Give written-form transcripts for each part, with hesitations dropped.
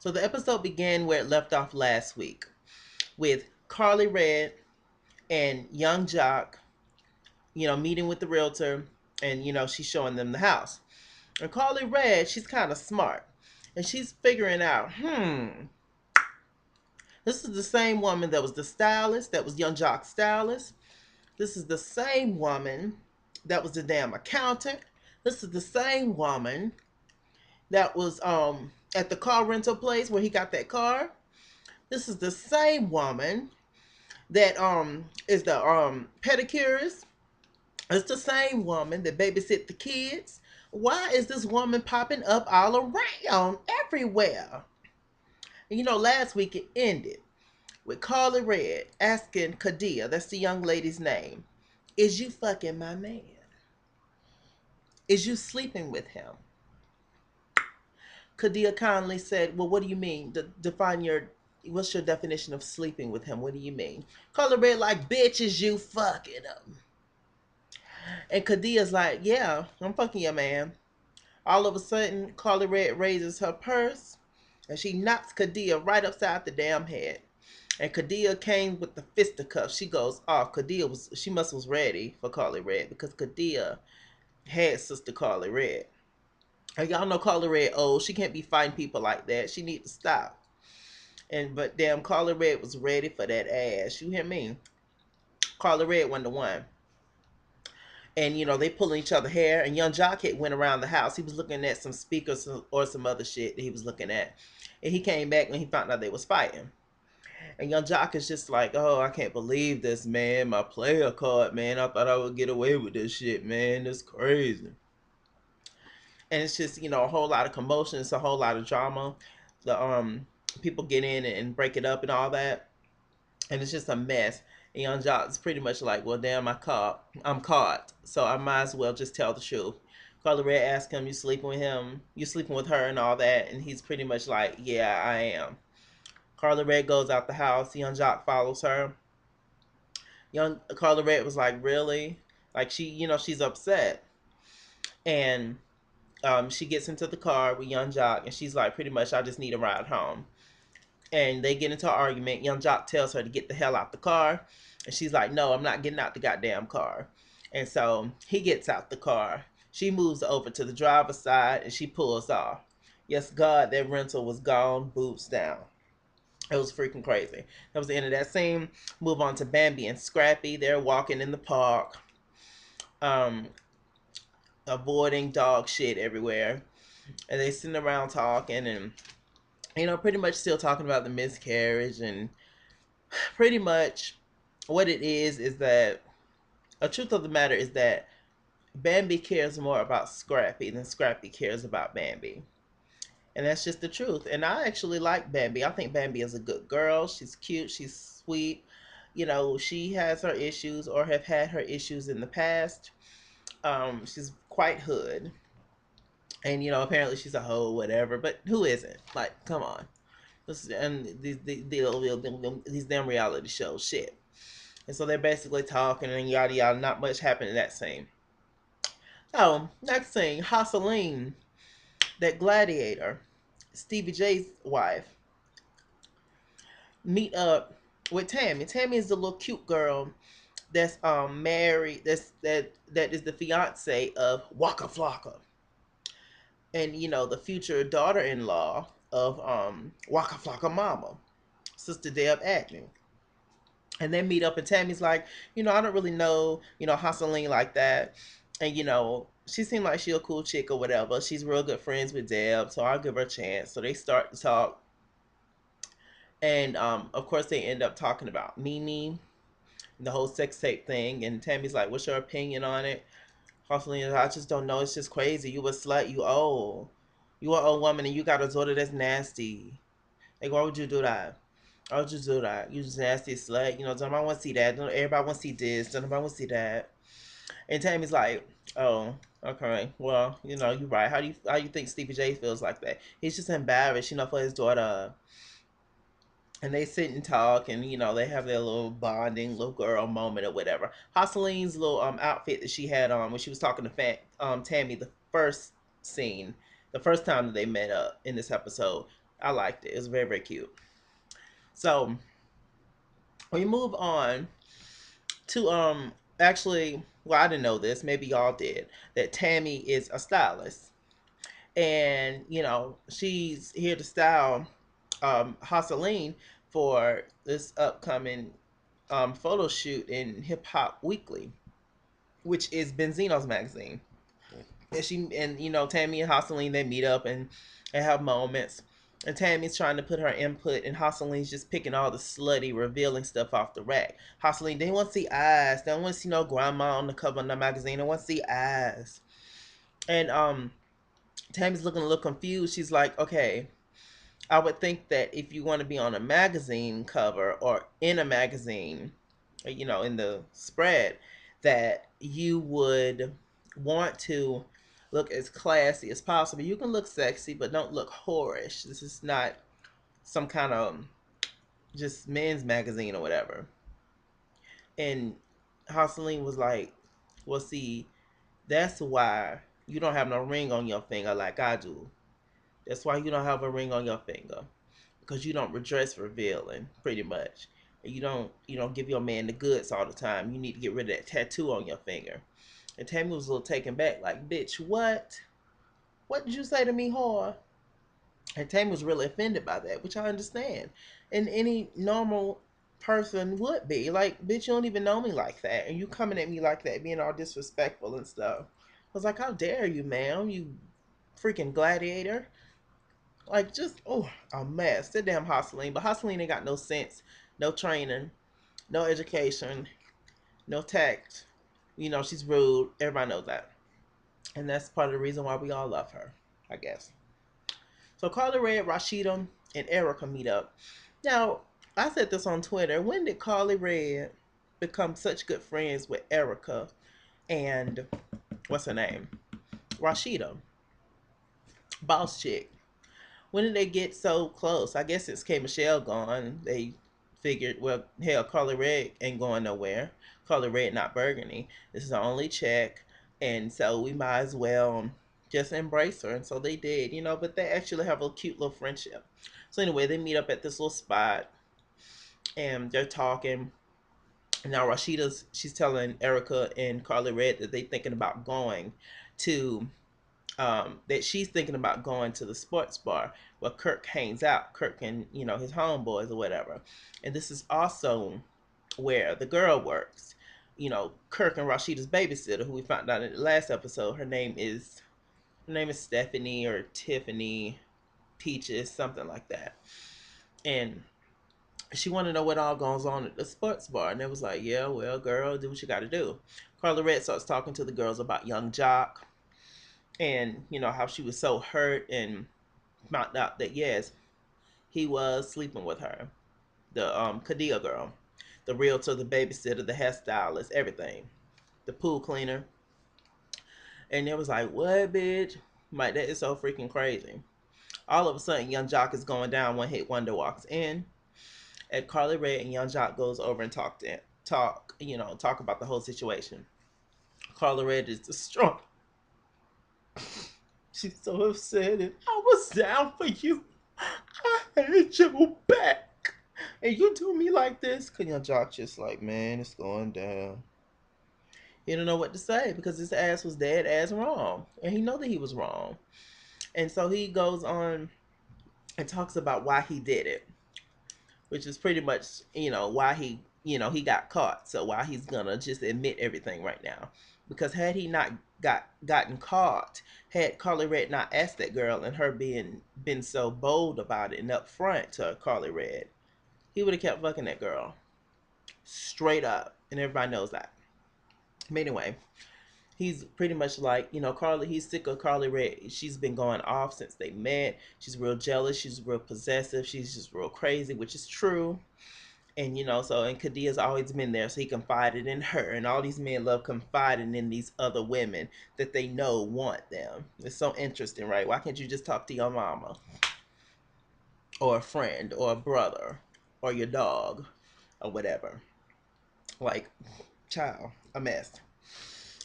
So the episode began where it left off last week with Carly Red and young Jock, meeting with the realtor, and she's showing them the house. And Carly Red, she's kind of smart, and she's figuring out, this is the same woman that was the stylist, that was young Jock's stylist. This is the same woman that was the damn accountant. This is the same woman that was at the car rental place where he got that car. This is the same woman that is the pedicurist. It's the same woman that babysit the kids. Why is this woman popping up all around everywhere? And last week it ended with Carly Red asking Kadia, that's the young lady's name, is you fucking my man? Is you sleeping with him? Kadia kindly said, well, what do you mean? What's your definition of sleeping with him? What do you mean? Carly Red like, bitch, is you fucking him? And Kadia's like, yeah, I'm fucking your man. All of a sudden, Carly Red raises her purse and she knocks Kadia right upside the damn head. And Kadia came with the fisticuffs. She goes off. She was ready for Carly Red because Kadia had Sister Carly Red. And y'all know Carly Red old. She can't be fighting people like that. She need to stop. But damn, Carly Red was ready for that ass. You hear me? Carly Red wasn't the one. And they pulling each other hair. And young Jock had went around the house. He was looking at some speakers or some other shit that he was looking at. And he came back when he found out they was fighting. And young Jock is just like, oh, I can't believe this, man. My player card, man. I thought I would get away with this shit, man. That's crazy. And it's just, a whole lot of commotion. It's a whole lot of drama. The people get in and break it up and all that. And it's just a mess. And young Jock's pretty much like, well, damn, I'm caught. So I might as well just tell the truth. Carly Red asked him, you sleeping with him? You sleeping with her and all that? And he's pretty much like, yeah, I am. Carly Red goes out the house. Young Jock follows her. Young Carly Red was like, really? Like she's upset. And she gets into the car with young Jock and she's like, pretty much, I just need a ride home. And they get into an argument. Young Jock tells her to get the hell out the car. And she's like, no, I'm not getting out the goddamn car. And so he gets out the car. She moves over to the driver's side and she pulls off. Yes, God, that rental was gone, boots down. It was freaking crazy. That was the end of that scene. Move on to Bambi and Scrappy. They're walking in the park. Avoiding dog shit everywhere. And they sitting around talking and pretty much still talking about the miscarriage, and pretty much what it is that a truth of the matter is that Bambi cares more about Scrappy than Scrappy cares about Bambi. And that's just the truth. And I actually like Bambi. I think Bambi is a good girl. She's cute. She's sweet. She has her issues or have had her issues in the past. She's quite hood. And, apparently she's a hoe, whatever. But who isn't? Like, come on. And these damn reality shows, shit. And so they're basically talking and yada yada. Not much happened in that scene. So, next scene, Hasseline, that gladiator, Stevie J's wife, meet up with Tammy. Tammy is the little cute girl that's married. That is the fiance of Waka Flocka, and the future daughter-in-law of Waka Flocka mama, Sister Deb acting. And they meet up and Tammy's like, I don't really know, Hasseline like that. And, she seemed like she a cool chick or whatever. She's real good friends with Deb, so I'll give her a chance. So they start to talk. And, of course, they end up talking about Mimi, the whole sex tape thing. And Tammy's like, what's your opinion on it? Hasseline, I just don't know. It's just crazy. You a slut. You old. You an old woman and you got a daughter that's nasty. Like, why would you do that? Why would you do that? You just nasty slut. Don't nobody want to see that. Don't everybody want to see this. Don't nobody want to see that. And Tammy's like, oh, okay. Well, you're right. How do you think Stevie J feels like that? He's just embarrassed, for his daughter. And they sit and talk, and they have their little bonding, little girl moment or whatever. Hasseline's little outfit that she had on when she was talking to Tammy the first scene, the first time that they met up in this episode, I liked it. It was very, very cute. So we move on to actually, well, I didn't know this, maybe y'all did, that Tammy is a stylist. And she's here to style Husseline for this upcoming photo shoot in Hip Hop Weekly, which is Benzino's magazine. And Tammy and Husseline, they meet up and have moments. And Tammy's trying to put her input, and Hosseline's just picking all the slutty, revealing stuff off the rack. Hosseline, they want to see eyes. They don't want to see no grandma on the cover of the magazine. They want to see eyes. And Tammy's looking a little confused. She's like, okay, I would think that if you want to be on a magazine cover or in a magazine, in the spread, that you would want to look as classy as possible. You can look sexy, but don't look whorish. This is not some kind of just men's magazine or whatever. And Hosseline was like, well, see, that's why you don't have no ring on your finger like I do. That's why you don't have a ring on your finger, because you don't dress revealing, pretty much. You don't give your man the goods all the time. You need to get rid of that tattoo on your finger. And Tammy was a little taken back, like, bitch, what? What did you say to me, whore? And Tammy was really offended by that, which I understand. And any normal person would be. Like, bitch, you don't even know me like that. And you coming at me like that, being all disrespectful and stuff. I was like, how dare you, ma'am? You freaking gladiator. Like, just, oh, a mess. That damn Hosseline. But Hosseline ain't got no sense, no training, no education, no tact. She's rude. Everybody knows that. And that's part of the reason why we all love her, I guess. So Carly Red, Rashida, and Erica meet up. Now, I said this on Twitter. When did Carly Red become such good friends with Erica and what's her name? Rashida. Boss chick. When did they get so close? I guess since K Michelle gone, they figured, well, hell, Carly Red ain't going nowhere. Carly Red not burgundy. This is our only check, and so we might as well just embrace her. And so they did, but they actually have a cute little friendship. So anyway, they meet up at this little spot, and they're talking. Now she's telling Erica and Carly Red that they thinking about going to that she's thinking about going to the sports bar where Kirk hangs out, Kirk and his homeboys or whatever. And this is also where the girl works. Kirk and Rashida's babysitter, who we found out in the last episode, her name is Stephanie or Tiffany Peaches, something like that. And she wanted to know what all goes on at the sports bar. And it was like, yeah, well, girl, do what you got to do. Carla Red starts talking to the girls about young Jock, and how she was so hurt, and found out that yes, he was sleeping with her, the Kadia girl, the realtor, the babysitter, the hairstylist, everything, the pool cleaner. And it was like, what, bitch? Like, that is so freaking crazy. All of a sudden, young Jock is going down. One hit wonder walks in, and Carly Red and young Jock goes over and talk about the whole situation. Carly Red is distraught. She's so upset, and I was down for you. I had your back. And you do me like this? Cause your Jock just like, man, it's going down. He don't know what to say because his ass was dead ass wrong. And he know that he was wrong. And so he goes on and talks about why he did it. Which is pretty much, why he got caught. So why he's gonna just admit everything right now. Because had he not gotten caught, had Carly Red not asked that girl, and her been so bold about it and upfront to Carly Red, he would have kept fucking that girl. Straight up. And everybody knows that. But anyway, he's pretty much like, he's sick of Carly Red. She's been going off since they met. She's real jealous. She's real possessive. She's just real crazy, which is true. And and Kadia's always been there, so he confided in her. And all these men love confiding in these other women that they know want them. It's so interesting, right? Why can't you just talk to your mama? Or a friend, or a brother, or your dog, or whatever. Like, child, a mess.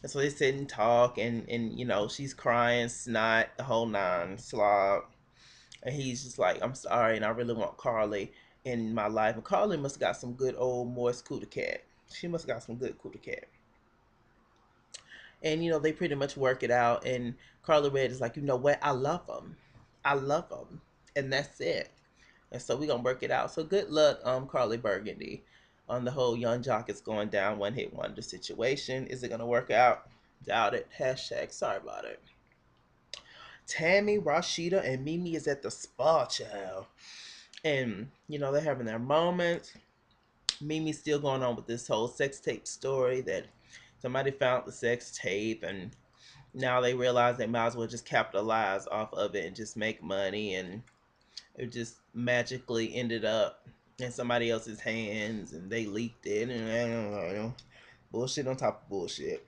And so they sit and talk, and she's crying, snot, the whole nine, slob. And he's just like, I'm sorry, and I really want Carly in my life. And Carly must have got some good old moist cooter cat. She must have got some good cooter cat. And they pretty much work it out. And Carly Red is like, you know what? I love him. I love him, and that's it. And so we're gonna work it out. So good luck, Carly Burgundy, on the whole young jock is going down one hit wonder situation. Is it gonna work out? Doubt it. Hashtag sorry about it. Tammy, Rashida, and Mimi is at the spa, child. And they're having their moments. Mimi's still going on with this whole sex tape story that somebody found the sex tape, and now they realize they might as well just capitalize off of it and just make money, and it just magically ended up in somebody else's hands, and they leaked it, and I don't know, bullshit on top of bullshit.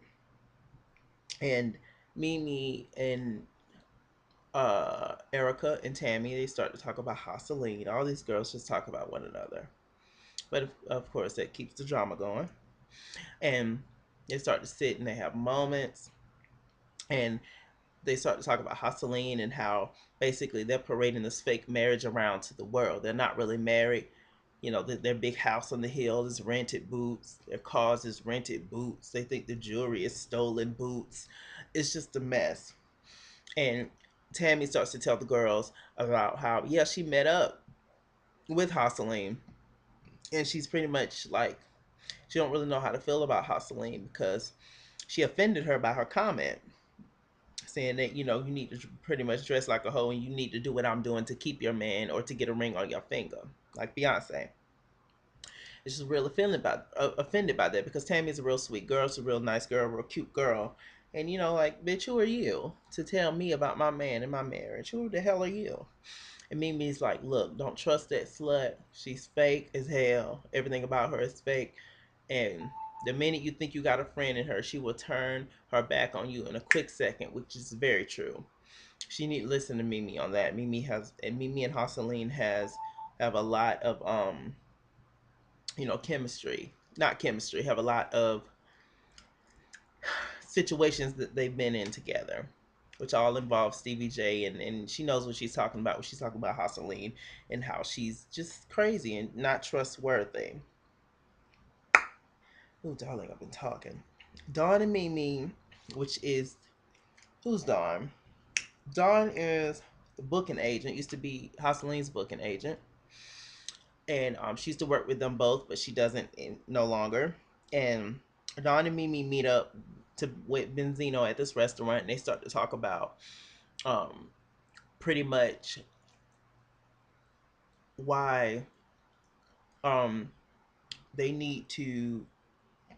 And Mimi and Erica and Tammy, they start to talk about Hosseline. All these girls just talk about one another, but of course that keeps the drama going. And they start to sit and they have moments, and they start to talk about Hosseline and how basically they're parading this fake marriage around to the world. They're not really married. Their big house on the hill is rented boots. Their cars is rented boots. They think the jewelry is stolen boots. It's just a mess. And Tammy starts to tell the girls about how, yeah, she met up with Hosseline. And she's pretty much like, she don't really know how to feel about Hosseline because she offended her by her comment, saying that you need to pretty much dress like a hoe and you need to do what I'm doing to keep your man or to get a ring on your finger, like Beyonce. It's just real offended by that because Tammy's a real sweet girl, she's a real nice girl, real cute girl, and like, bitch, who are you to tell me about my man and my marriage? Who the hell are you? And Mimi's like, look, don't trust that slut. She's fake as hell. Everything about her is fake. And the minute you think you got a friend in her, she will turn her back on you in a quick second, which is very true. She need to listen to Mimi on that. Mimi and Hosseline have a lot of chemistry. Not chemistry, have a lot of situations that they've been in together, which all involve Stevie J, and she knows what she's talking about when she's talking about Hosseline and how she's just crazy and not trustworthy. Oh, darling, I've been talking. Dawn and Mimi, which is, who's Dawn? Dawn is the booking agent, used to be Hosseline's booking agent. And she used to work with them both, but she doesn't no longer. And Dawn and Mimi meet up with Benzino at this restaurant, and they start to talk about um, pretty much why um, they need to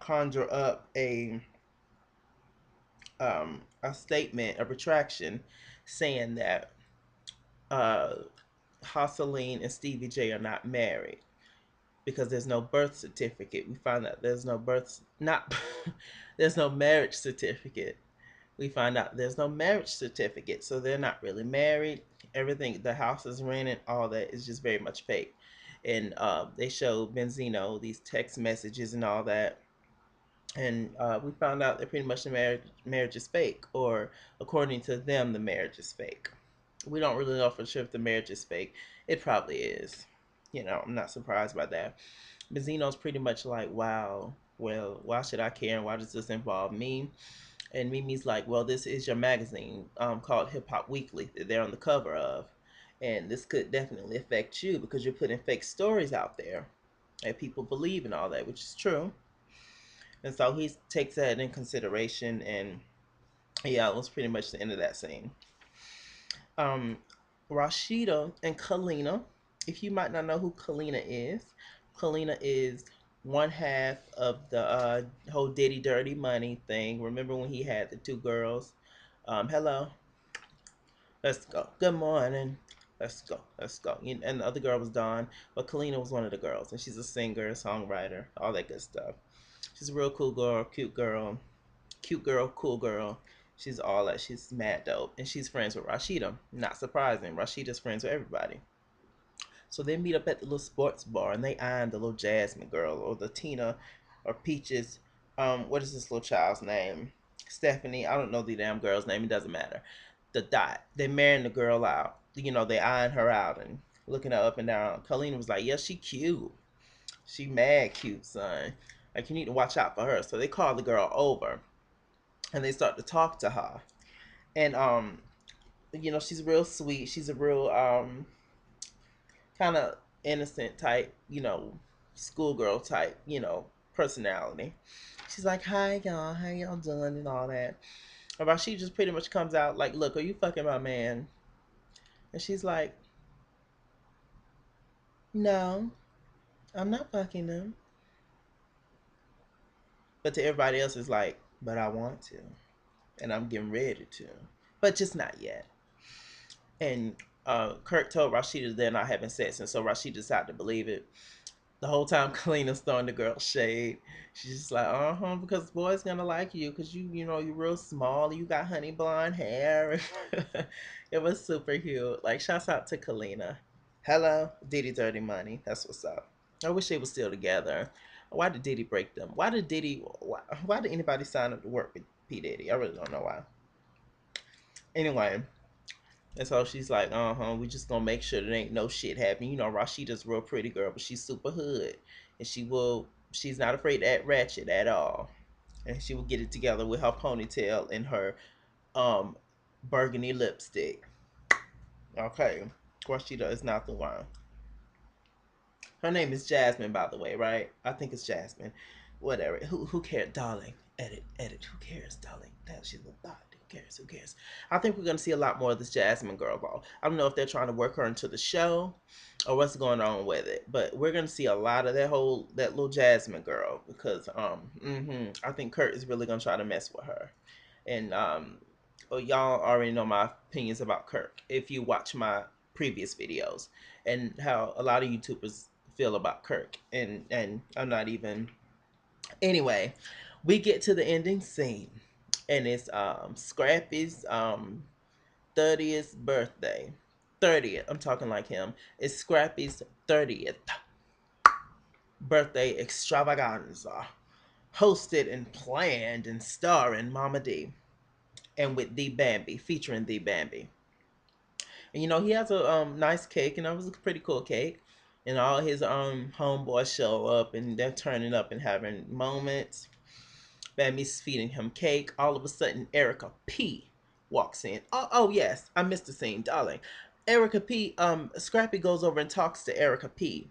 conjure up a statement, a retraction, saying that uh, Hosseline and Stevie J are not married because there's no birth certificate. We find out there's no not there's no marriage certificate. We find out there's no marriage certificate, so they're not really married. Everything, the house is rented, all that is just very much fake. And they show Benzino these text messages and all that, and we found out that pretty much the marriage is fake, or according to them, the marriage is fake. We don't really know for sure if the marriage is fake. It probably is. I'm not surprised by that. Benzino's pretty much like, wow, well, why should I care and why does this involve me? And Mimi's like, well, this is your magazine called Hip Hop Weekly that they're on the cover of. And this could definitely affect you because you're putting fake stories out there and people believe in all that, which is true. And so he takes that in consideration. And yeah, it was pretty much the end of that scene. Um, Rashida and Kalina. If you might not know who Kalina is one half of the whole Diddy-Dirty money thing. Remember when he had the two girls? Hello, let's go. Good morning. Let's go. Let's go. And the other girl was Dawn, but Kalina was one of the girls, and she's a singer, songwriter, all that good stuff. She's a real cool girl, cute girl, cool girl. She's all that. She's mad dope, and she's friends with Rashida. Not surprising. Rashida's friends with everybody. So they meet up at the little sports bar, and they eyeing the little Jasmine girl, or the Tina, or Peaches. What is this little child's name? Stephanie. I don't know the damn girl's name. It doesn't matter. The dot. They're marrying the girl out, they eyeing her out and looking her up and down. Kalina was like, yeah, she cute. She mad cute, son. Like, you need to watch out for her. So they call the girl over and they start to talk to her. And she's real sweet. She's a real kind of innocent type, schoolgirl type, personality. She's like, hi y'all, how y'all doing and all that. About she just pretty much comes out like, look, are you fucking my man? And she's like, no, I'm not fucking him. But to everybody else, it's like, but I want to, and I'm getting ready to, but just not yet. And Kirk told Rashida they're not having sex, and so Rashida decided to believe it. The whole time, Kalina's throwing the girl shade. She's just like, because the boy's gonna like you, because you're real small, you got honey blonde hair. It was super cute. Like, shouts out to Kalina. Hello, Diddy-Dirty Money. That's what's up. I wish they were still together. Why did Diddy break them? Why did anybody sign up to work with P. Diddy? I really don't know why. Anyway, and so she's like, we just gonna make sure there ain't no shit happening. Rashida's a real pretty girl, but she's super hood. And she's not afraid to act ratchet at all. And she will get it together with her ponytail and her um burgundy lipstick. Okay. Rashida is not the one. Her name is Jasmine, by the way, right? I think it's Jasmine. Whatever. Who cares, darling? Edit. Who cares, darling? That she's a thought. Who cares? Who cares? I think we're gonna see a lot more of this Jasmine girl, though. I don't know if they're trying to work her into the show or what's going on with it, but we're gonna see a lot of that little Jasmine girl because I think Kurt is really gonna try to mess with her, and well, y'all already know my opinions about Kirk if you watch my previous videos and how a lot of YouTubers feel about Kirk, and I'm not even. Anyway, we get to the ending scene, and it's Scrappy's 30th birthday. 30th. I'm talking like him. It's Scrappy's 30th birthday extravaganza, hosted and planned and starring Mama D, and with the Bambi, featuring the Bambi. And he has a nice cake, and that was a pretty cool cake. And all his homeboys show up, and they're turning up and having moments. Bambi's feeding him cake. All of a sudden, Erica P walks in. Oh yes, I missed the scene, darling. Erica P. Scrappy goes over and talks to Erica P.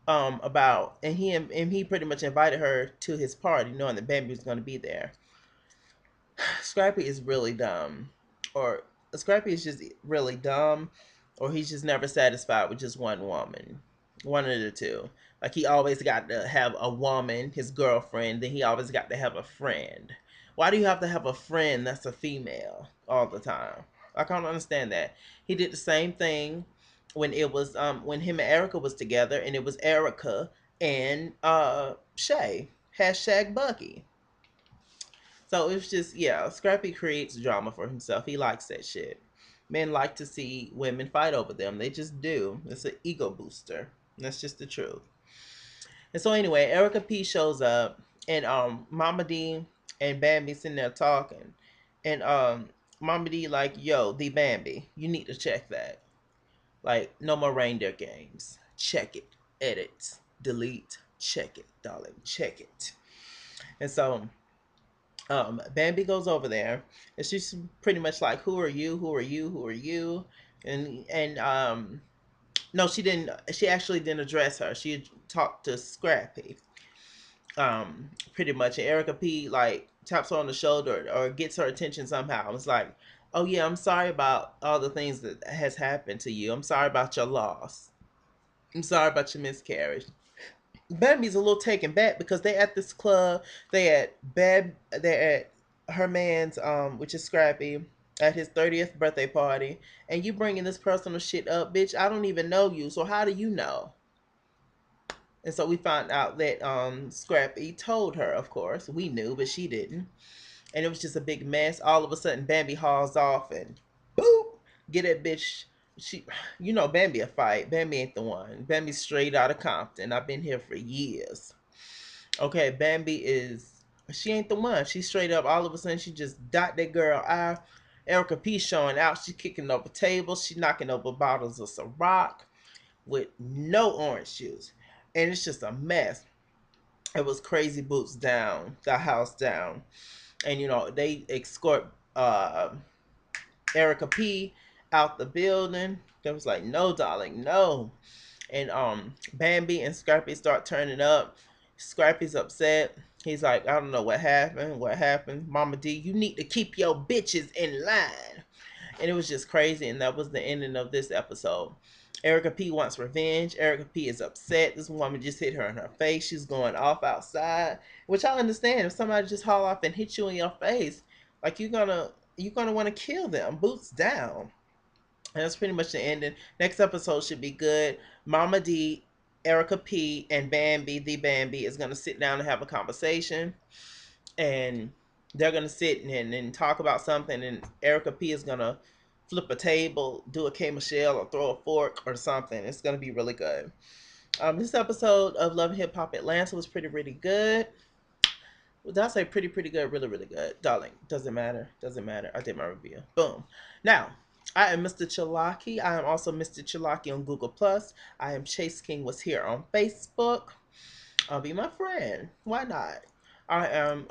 About and he pretty much invited her to his party, knowing that Bambi was going to be there. Scrappy is really dumb, or Scrappy is just really dumb, or he's just never satisfied with just one woman. One of the two. Like, he always got to have a woman, his girlfriend, then he always got to have a friend. Why do you have to have a friend that's a female all the time? I can't understand that. He did the same thing when it was when him and Erica was together, and it was Erica and Shay. Hashtag Bucky. So it's just, yeah, Scrappy creates drama for himself. He likes that shit. Men like to see women fight over them. They just do. It's an ego booster. And that's just the truth. And so anyway, Erica P shows up, and Mama D and Bambi sitting there talking. And Mama D like, yo, the Bambi, you need to check that. Like, no more reindeer games. Check it. Edit. Delete. Check it, darling. Check it. And so Bambi goes over there, and she's pretty much like, "Who are you? Who are you? Who are you?" And no, she didn't. She actually didn't address her. She talked to Scrappy, pretty much. And Erica P like taps her on the shoulder or gets her attention somehow. It's like, "Oh yeah, I'm sorry about all the things that has happened to you. I'm sorry about your loss. I'm sorry about your miscarriage." Bambi's a little taken back because they at this club. They're at her man's which is Scrappy, at his 30th birthday party, and you bringing this personal shit up, bitch. I don't even know you, so how do you know? And so we found out that Scrappy told her. Of course, we knew, but she didn't, and it was just a big mess. All of a sudden, Bambi hauls off and boop, get that bitch. She, Bambi a fight. Bambi ain't the one. Bambi's straight out of Compton. I've been here for years. Okay, Bambi is. She ain't the one. She straight up. All of a sudden, she just dot that girl eye. Erica P showing out. She kicking over tables. She knocking over bottles of Ciroc with no orange juice. And it's just a mess. It was Crazy Boots down, the house down. And, they escort Erica P out the building. They was like, no, darling, no. And Bambi and Scrappy start turning up. Scrappy's upset. He's like, I don't know what happened. What happened? Mama D, you need to keep your bitches in line. And it was just crazy. And that was the ending of this episode. Erica P wants revenge. Erica P is upset. This woman just hit her in her face. She's going off outside, which I understand. If somebody just haul off and hit you in your face, like you're gonna want to kill them. Boots down. And that's pretty much the ending. Next episode should be good. Mama D, Erica P, and Bambi, the Bambi, is gonna sit down and have a conversation, and they're gonna sit and talk about something. And Erica P is gonna flip a table, do a K Michelle, or throw a fork or something. It's gonna be really good. This episode of Love and Hip Hop Atlanta was pretty good. Well, did I say pretty good? Really good, darling. Doesn't matter. Doesn't matter. I did my review. Boom. Now, I am Mr. Chalaki. I am also Mr. Chalaki on Google Plus. I am Chase King was here on Facebook. I'll be my friend. Why not? I am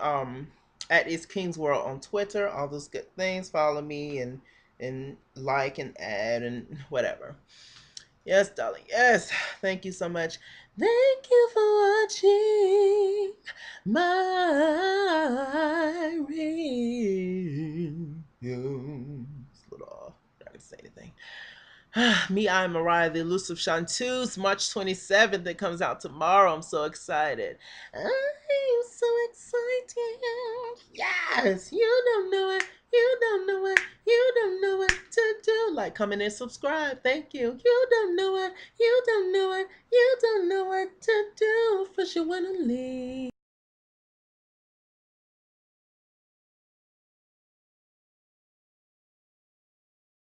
at Is King's World on Twitter. All those good things. Follow me and like and add and whatever. Yes, darling. Yes. Thank you so much. Thank you for watching my review. It's a little off. I'm not going to say anything. Me, I'm Mariah, the elusive Chanteuse, March 27th. It comes out tomorrow. I'm so excited. I'm so excited. Yes, you don't know it. You don't know it. You don't know what to do. Like, comment and subscribe. Thank you. You don't know it. You don't know it. You don't know what to do. First you wanna leave.